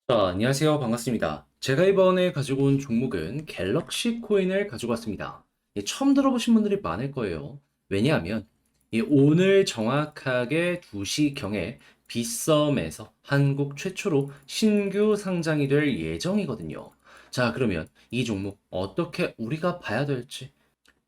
안녕하세요. 반갑습니다. 제가 이번에 가지고 온 종목은 갤럭시 코인을 가지고 왔습니다. 처음 들어보신 분들이 많을 거예요. 왜냐하면 오늘 정확하게 2시경에 빗썸에서 한국 최초로 신규 상장이 될 예정이거든요. 자, 그러면 이 종목 어떻게 우리가 봐야 될지,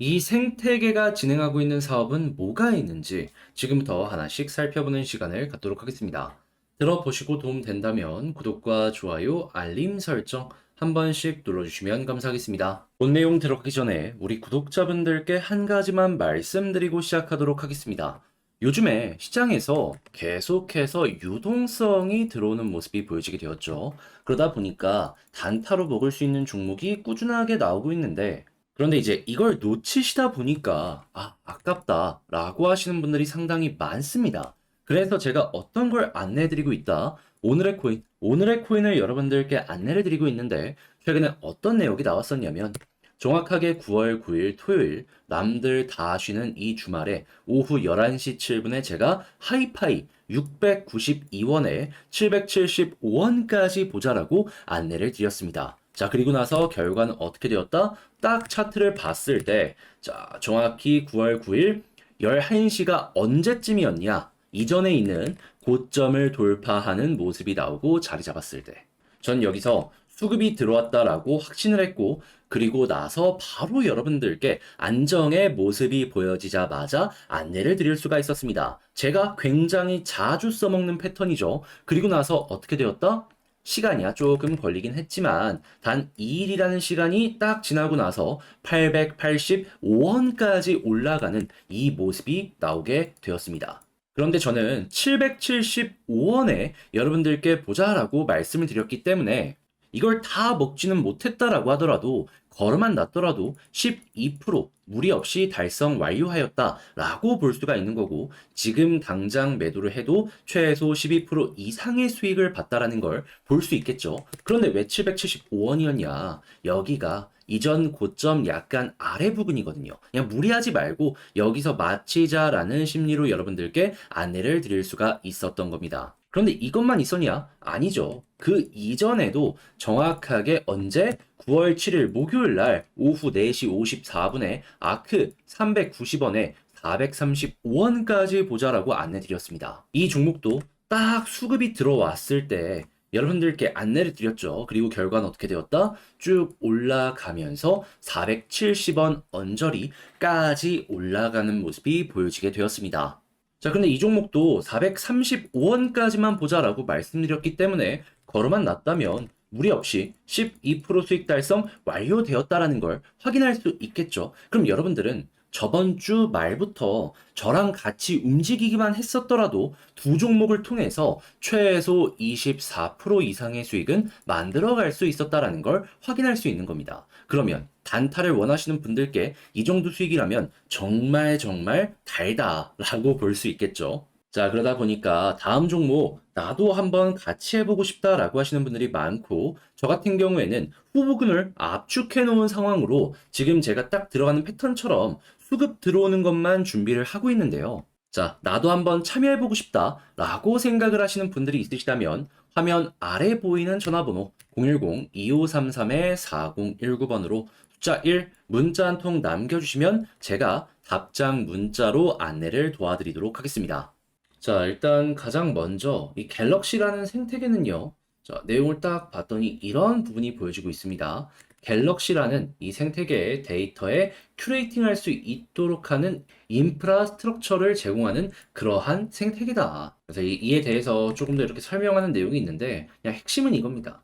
이 생태계가 진행하고 있는 사업은 뭐가 있는지 지금부터 하나씩 살펴보는 시간을 갖도록 하겠습니다. 들어보시고 도움 된다면 구독과 좋아요, 알림 설정 한 번씩 눌러주시면 감사하겠습니다. 본 내용 들어가기 전에 우리 구독자분들께 한 가지만 말씀드리고 시작하도록 하겠습니다. 요즘에 시장에서 계속해서 유동성이 들어오는 모습이 보여지게 되었죠. 그러다 보니까 단타로 먹을 수 있는 종목이 꾸준하게 나오고 있는데, 그런데 이제 이걸 놓치시다 보니까 아깝다라고 하시는 분들이 상당히 많습니다. 그래서 제가 어떤 걸 안내해드리고 있다. 오늘의 코인을 여러분들께 안내를 드리고 있는데, 최근에 어떤 내용이 나왔었냐면, 정확하게 9월 9일 토요일 남들 다 쉬는 이 주말에 오후 11시 7분에 제가 하이파이 692원에 775원까지 보자라고 안내를 드렸습니다. 자, 그리고 나서 결과는 어떻게 되었다? 딱 차트를 봤을 때, 자, 정확히 9월 9일 11시가 언제쯤이었냐? 이전에 있는 고점을 돌파하는 모습이 나오고 자리 잡았을 때. 전 여기서 수급이 들어왔다라고 확신을 했고, 그리고 나서 바로 여러분들께 안정의 모습이 보여지자마자 안내를 드릴 수가 있었습니다. 제가 굉장히 자주 써먹는 패턴이죠. 그리고 나서 어떻게 되었다? 시간이야 조금 걸리긴 했지만 단 2일이라는 시간이 딱 지나고 나서 885원까지 올라가는 이 모습이 나오게 되었습니다. 그런데 저는 775원에 여러분들께 보자라고 말씀을 드렸기 때문에 이걸 다 먹지는 못했다라고 하더라도 걸어만 놨더라도 12% 무리 없이 달성 완료하였다라고 볼 수가 있는 거고, 지금 당장 매도를 해도 최소 12% 이상의 수익을 봤다라는 걸 볼 수 있겠죠. 그런데 왜 775원이었냐? 여기가 이전 고점 약간 아래 부분이거든요. 그냥 무리하지 말고 여기서 마치자라는 심리로 여러분들께 안내를 드릴 수가 있었던 겁니다. 그런데 이것만 있었냐? 아니죠. 그 이전에도 정확하게 언제? 9월 7일 목요일 날 오후 4시 54분에 아크 390원에 435원까지 보자라고 안내드렸습니다. 이 종목도 딱 수급이 들어왔을 때 여러분들께 안내를 드렸죠. 그리고 결과는 어떻게 되었다? 쭉 올라가면서 470원 언저리까지 올라가는 모습이 보여지게 되었습니다. 자, 근데 이 종목도 435원까지만 보자라고 말씀드렸기 때문에 걸어만 놨다면 무리 없이 12% 수익 달성 완료되었다라는 걸 확인할 수 있겠죠. 그럼 여러분들은 저번 주 말부터 저랑 같이 움직이기만 했었더라도 두 종목을 통해서 최소 24% 이상의 수익은 만들어갈 수 있었다라는 걸 확인할 수 있는 겁니다. 그러면 단타를 원하시는 분들께 이 정도 수익이라면 정말 정말 달다라고 볼 수 있겠죠. 자, 그러다 보니까 다음 종목 나도 한번 같이 해보고 싶다라고 하시는 분들이 많고, 저 같은 경우에는 후보군을 압축해 놓은 상황으로 지금 제가 딱 들어가는 패턴처럼 수급 들어오는 것만 준비를 하고 있는데요. 자, 나도 한번 참여해보고 싶다라고 생각을 하시는 분들이 있으시다면 화면 아래 보이는 전화번호 010-2533-4019번으로 숫자 1 문자 한 통 남겨주시면 제가 답장 문자로 안내를 도와드리도록 하겠습니다. 자, 일단 가장 먼저 이 갤럭시라는 생태계는요. 자, 내용을 딱 봤더니 이런 부분이 보여지고 있습니다. 갤럭시라는 이 생태계의 데이터에 큐레이팅할 수 있도록 하는 인프라스트럭처를 제공하는 그러한 생태계다. 그래서 이에 대해서 조금 더 이렇게 설명하는 내용이 있는데, 그냥 핵심은 이겁니다.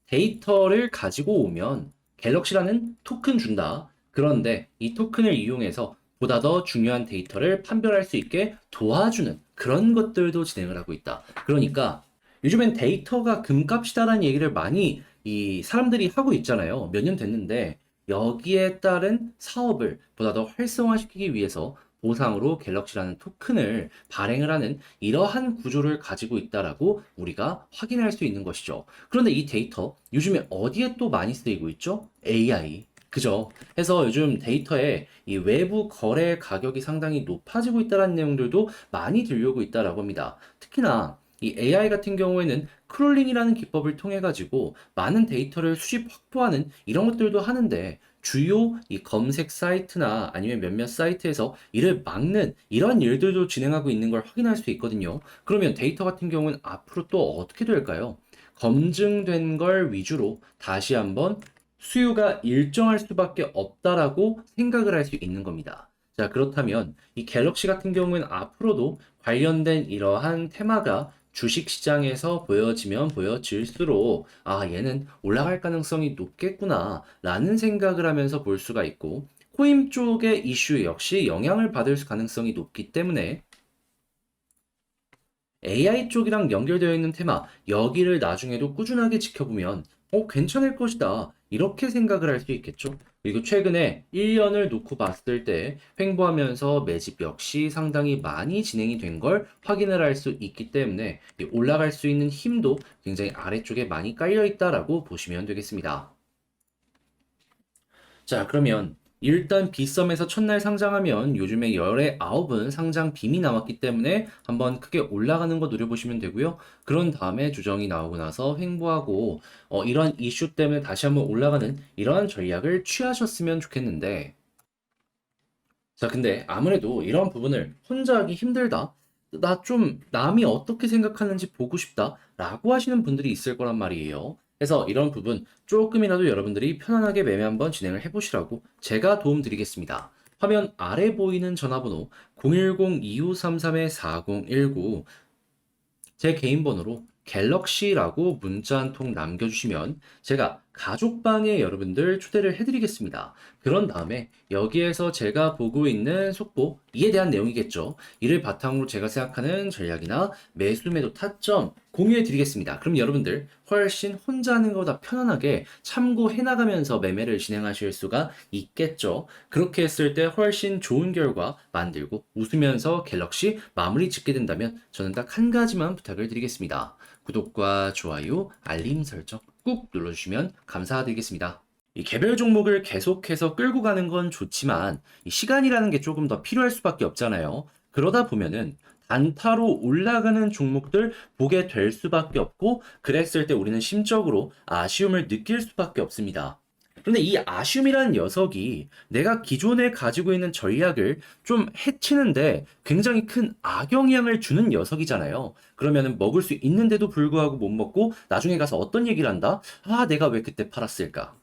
데이터를 가지고 오면 갤럭시라는 토큰 준다. 그런데 이 토큰을 이용해서 보다 더 중요한 데이터를 판별할 수 있게 도와주는 그런 것들도 진행을 하고 있다. 그러니까 요즘엔 데이터가 금값이다라는 얘기를 많이 이 사람들이 하고 있잖아요. 몇 년 됐는데 여기에 따른 사업을 보다 더 활성화시키기 위해서 보상으로 갤럭시라는 토큰을 발행을 하는 이러한 구조를 가지고 있다라고 우리가 확인할 수 있는 것이죠. 그런데 이 데이터 요즘에 어디에 또 많이 쓰이고 있죠? AI. 그죠? 해서 요즘 데이터에 이 외부 거래 가격이 상당히 높아지고 있다는 내용들도 많이 들려오고 있다라고 합니다. 특히나 이 AI 같은 경우에는 크롤링이라는 기법을 통해 가지고 많은 데이터를 수집 확보하는 이런 것들도 하는데 주요 이 검색 사이트나 아니면 몇몇 사이트에서 이를 막는 이런 일들도 진행하고 있는 걸 확인할 수 있거든요. 그러면 데이터 같은 경우는 앞으로 또 어떻게 될까요? 검증된 걸 위주로 다시 한번 수요가 일정할 수밖에 없다라고 생각을 할 수 있는 겁니다. 자, 그렇다면 이 갤럭시 같은 경우는 앞으로도 관련된 이러한 테마가 주식 시장에서 보여지면 보여질수록 아, 얘는 올라갈 가능성이 높겠구나 라는 생각을 하면서 볼 수가 있고 코인 쪽의 이슈 역시 영향을 받을 가능성이 높기 때문에 AI 쪽이랑 연결되어 있는 테마, 여기를 나중에도 꾸준하게 지켜보면, 괜찮을 것이다. 이렇게 생각을 할 수 있겠죠. 그리고 최근에 1년을 놓고 봤을 때 횡보하면서 매집 역시 상당히 많이 진행이 된 걸 확인을 할 수 있기 때문에 이 올라갈 수 있는 힘도 굉장히 아래쪽에 많이 깔려 있다라고 보시면 되겠습니다. 자, 그러면 일단 빗썸에서 첫날 상장하면 요즘에 열의 9은 상장 빔이 나왔기 때문에 한번 크게 올라가는 거 노려보시면 되고요. 그런 다음에 조정이 나오고 나서 횡보하고 이런 이슈 때문에 다시 한번 올라가는 이러한 전략을 취하셨으면 좋겠는데 자, 근데 아무래도 이런 부분을 혼자 하기 힘들다. 나 좀 남이 어떻게 생각하는지 보고 싶다. 라고 하시는 분들이 있을 거란 말이에요. 그래서 이런 부분 조금이라도 여러분들이 편안하게 매매 한번 진행을 해보시라고 제가 도움 드리겠습니다. 화면 아래 보이는 전화번호 010-2533-4019 제 개인 번호로 갤럭시라고 문자 한 통 남겨주시면 제가 가족방에 여러분들 초대를 해드리겠습니다. 그런 다음에 여기에서 제가 보고 있는 속보, 이에 대한 내용이겠죠. 이를 바탕으로 제가 생각하는 전략이나 매수 매도 타점 공유해 드리겠습니다. 그럼 여러분들 훨씬 혼자 하는 것보다 편안하게 참고해 나가면서 매매를 진행하실 수가 있겠죠. 그렇게 했을 때 훨씬 좋은 결과 만들고 웃으면서 갤럭시 마무리 짓게 된다면 저는 딱 한 가지만 부탁을 드리겠습니다. 구독과 좋아요, 알림 설정 꾹 눌러주시면 감사드리겠습니다. 이 개별 종목을 계속해서 끌고 가는 건 좋지만 이 시간이라는 게 조금 더 필요할 수밖에 없잖아요. 그러다 보면은 단타로 올라가는 종목들 보게 될 수밖에 없고 그랬을 때 우리는 심적으로 아쉬움을 느낄 수밖에 없습니다. 그런데 이 아쉬움이라는 녀석이 내가 기존에 가지고 있는 전략을 좀 해치는데 굉장히 큰 악영향을 주는 녀석이잖아요. 그러면은 먹을 수 있는데도 불구하고 못 먹고 나중에 가서 어떤 얘기를 한다? 아, 내가 왜 그때 팔았을까?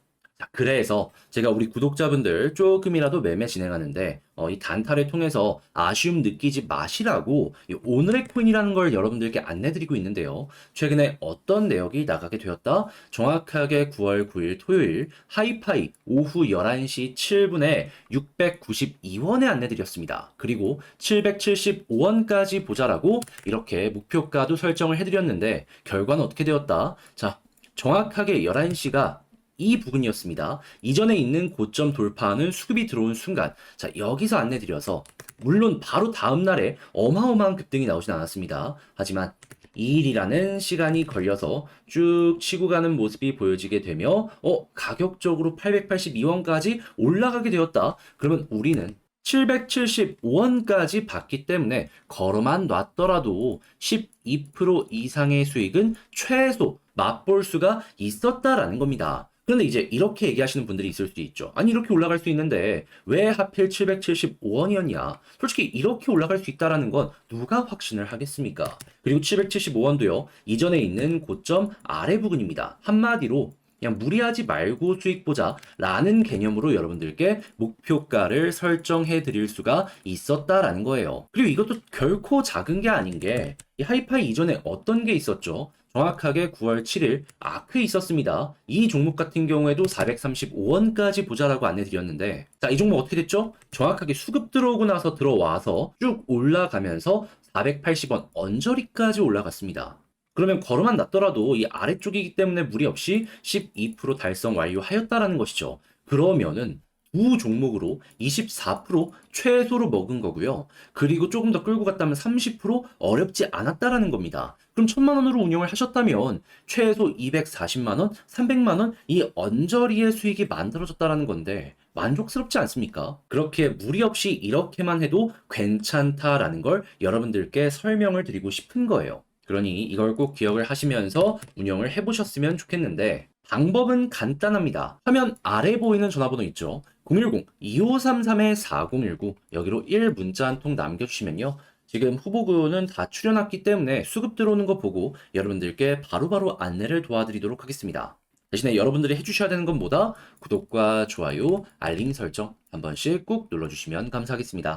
자, 그래서 제가 우리 구독자분들 조금이라도 매매 진행하는데 이 단타를 통해서 아쉬움 느끼지 마시라고 이 오늘의 코인이라는 걸 여러분들께 안내드리고 있는데요. 최근에 어떤 내역이 나가게 되었다? 정확하게 9월 9일 토요일 하이파이 오후 11시 7분에 692원에 안내드렸습니다. 그리고 775원까지 보자라고 이렇게 목표가도 설정을 해드렸는데 결과는 어떻게 되었다? 자, 정확하게 11시가 이 부분이었습니다. 이전에 있는 고점 돌파하는 수급이 들어온 순간, 자, 여기서 안내드려서, 물론 바로 다음날에 어마어마한 급등이 나오진 않았습니다. 하지만 2일이라는 시간이 걸려서 쭉 치고 가는 모습이 보여지게 되며, 가격적으로 882원까지 올라가게 되었다. 그러면 우리는 775원까지 받기 때문에 걸어만 놨더라도 12% 이상의 수익은 최소 맛볼 수가 있었다라는 겁니다. 그런데 이제 이렇게 얘기하시는 분들이 있을 수 있죠. 아니, 이렇게 올라갈 수 있는데 왜 하필 775원이었냐? 솔직히 이렇게 올라갈 수 있다라는 건 누가 확신을 하겠습니까? 그리고 775원도요, 이전에 있는 고점 아래 부분입니다. 한마디로 그냥 무리하지 말고 수익 보자 라는 개념으로 여러분들께 목표가를 설정해 드릴 수가 있었다라는 거예요. 그리고 이것도 결코 작은 게 아닌 게 이 하이파이 이전에 어떤 게 있었죠? 정확하게 9월 7일 아크 있었습니다. 이 종목 같은 경우에도 435원까지 보자라고 안내드렸는데 자, 이 종목 어떻게 됐죠? 정확하게 수급 들어오고 나서 들어와서 쭉 올라가면서 480원 언저리까지 올라갔습니다. 그러면 걸어만 놨더라도 이 아래쪽이기 때문에 무리 없이 12% 달성 완료하였다라는 것이죠. 그러면은 두 종목으로 24% 최소로 먹은 거고요. 그리고 조금 더 끌고 갔다면 30% 어렵지 않았다라는 겁니다. 그럼 1,000만 원으로 운영을 하셨다면 최소 240만 원, 300만 원 이 언저리의 수익이 만들어졌다라는 건데 만족스럽지 않습니까? 그렇게 무리 없이 이렇게만 해도 괜찮다라는 걸 여러분들께 설명을 드리고 싶은 거예요. 그러니 이걸 꼭 기억을 하시면서 운영을 해보셨으면 좋겠는데 방법은 간단합니다. 화면 아래 보이는 전화번호 있죠? 010-2533-4019 여기로 1문자 한 통 남겨주시면요. 지금 후보군은 다 출연했기 때문에 수급 들어오는 거 보고 여러분들께 바로바로 안내를 도와드리도록 하겠습니다. 대신에 여러분들이 해주셔야 되는 건 뭐다? 구독과 좋아요, 알림 설정 한 번씩 꾹 눌러주시면 감사하겠습니다.